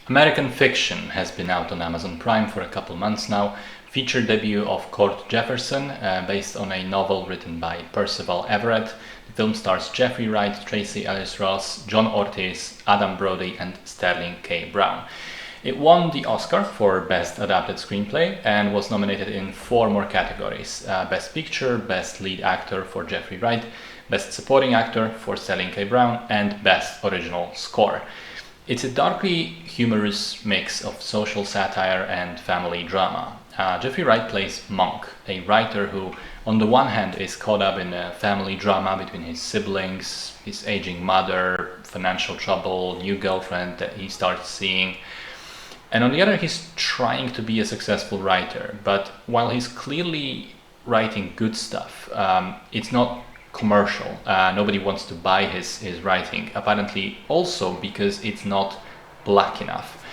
American Fiction has been out on Amazon Prime for a couple months now. Feature debut of Court Jefferson, based on a novel written by Percival Everett. The film stars Jeffrey Wright, Tracy Ellis Ross, John Ortiz, Adam Brody, and Sterling K. Brown. It won the Oscar for Best Adapted Screenplay and was nominated in 4 more categories: Best Picture, Best Lead Actor for Jeffrey Wright, Best Supporting Actor for Sterling K. Brown, and Best Original Score. It's a darkly humorous mix of social satire and family drama. Jeffrey Wright plays Monk, a writer who, on the one hand, is caught up in a family drama between his siblings, his aging mother, financial trouble, new girlfriend that he starts seeing. And on the other, he's trying to be a successful writer, but while he's clearly writing good stuff, it's not commercial. Nobody wants to buy his writing, apparently also because it's not black enough,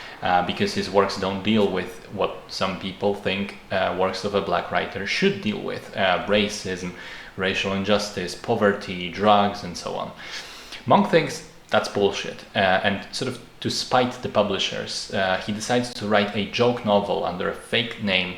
because his works don't deal with what some people think works of a black writer should deal with: racism, racial injustice, poverty, drugs, and so on. Monk thinks that's bullshit, and sort of to spite the publishers, he decides to write a joke novel under a fake name,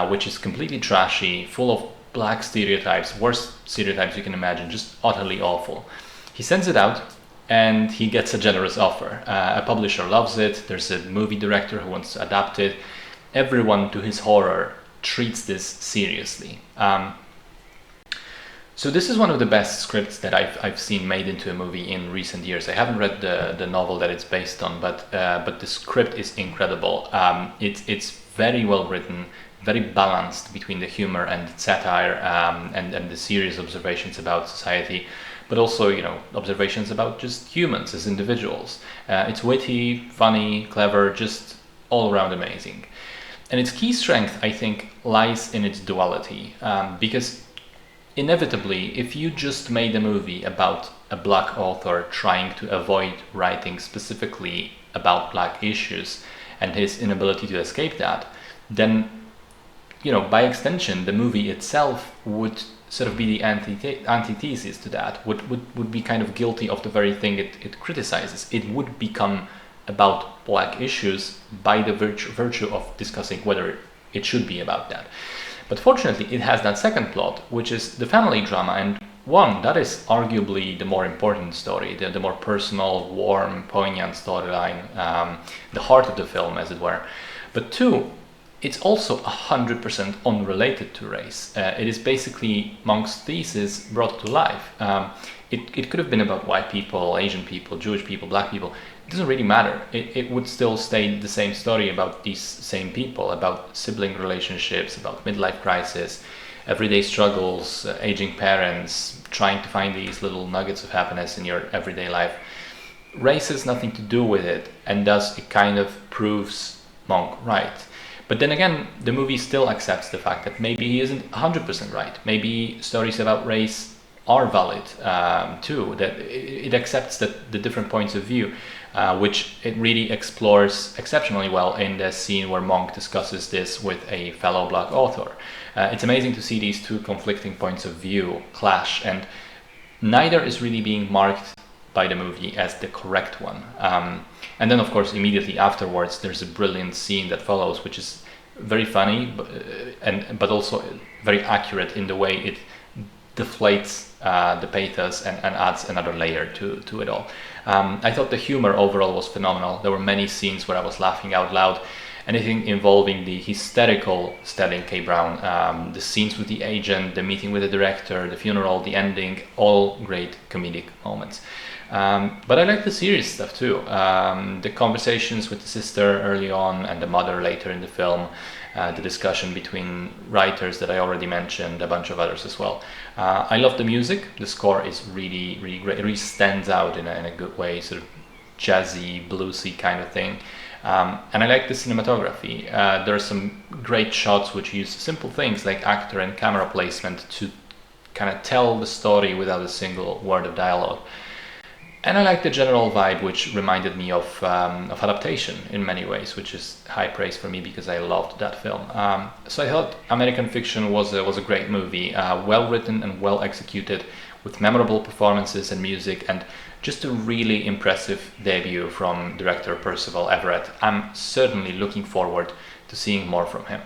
which is completely trashy, full of black stereotypes, worst stereotypes you can imagine, just utterly awful. He sends it out and he gets a generous offer. A publisher loves it, there's a movie director who wants to adapt it. Everyone, to his horror, treats this seriously. So this is one of the best scripts that I've seen made into a movie in recent years. I haven't read the novel that it's based on, but the script is incredible. It's very well written, very balanced between the humor and satire, and the serious observations about society, but also, observations about just humans as individuals. It's witty, funny, clever, just all around amazing. And its key strength, I think, lies in its duality, because inevitably, if you just made a movie about a black author trying to avoid writing specifically about black issues and his inability to escape that, then by extension, the movie itself would sort of be the antithesis to that, would be kind of guilty of the very thing it criticizes. It would become about black issues by the virtue of discussing whether it should be about that. But fortunately, it has that second plot, which is the family drama, and one, that is arguably the more important story, the more personal, warm, poignant storyline, the heart of the film, as it were. But two, it's also 100% unrelated to race. It is basically Monk's thesis brought to life. It could have been about white people, Asian people, Jewish people, black people. It doesn't really matter. It would still stay the same story about these same people, about sibling relationships, about midlife crisis, everyday struggles, aging parents, trying to find these little nuggets of happiness in your everyday life. Race has nothing to do with it, and thus it kind of proves Monk right. But then again, the movie still accepts the fact that maybe he isn't 100% right. Maybe stories about race are valid too, that it accepts that the different points of view, which it really explores exceptionally well in the scene where Monk discusses this with a fellow black author. It's amazing to see these two conflicting points of view clash, and neither is really being marked by the movie as the correct one. And then, of course, immediately afterwards, there's a brilliant scene that follows, which is very funny, but also very accurate in the way it deflates the pathos and adds another layer to it all. I thought the humor overall was phenomenal. There were many scenes where I was laughing out loud. Anything involving the hysterical Sterling K. Brown, the scenes with the agent, the meeting with the director, the funeral, the ending, all great comedic moments. But I like the serious stuff too. The conversations with the sister early on and the mother later in the film, the discussion between writers that I already mentioned, a bunch of others as well. I love the music. The score is really, really great. It really stands out in a good way, sort of jazzy, bluesy kind of thing. And I like the cinematography. There are some great shots which use simple things like actor and camera placement to kind of tell the story without a single word of dialogue. And I like the general vibe, which reminded me of adaptation in many ways, which is high praise for me because I loved that film. So I thought American Fiction was a great movie, well written and well executed, with memorable performances and music, and just a really impressive debut from director Percival Everett. I'm certainly looking forward to seeing more from him.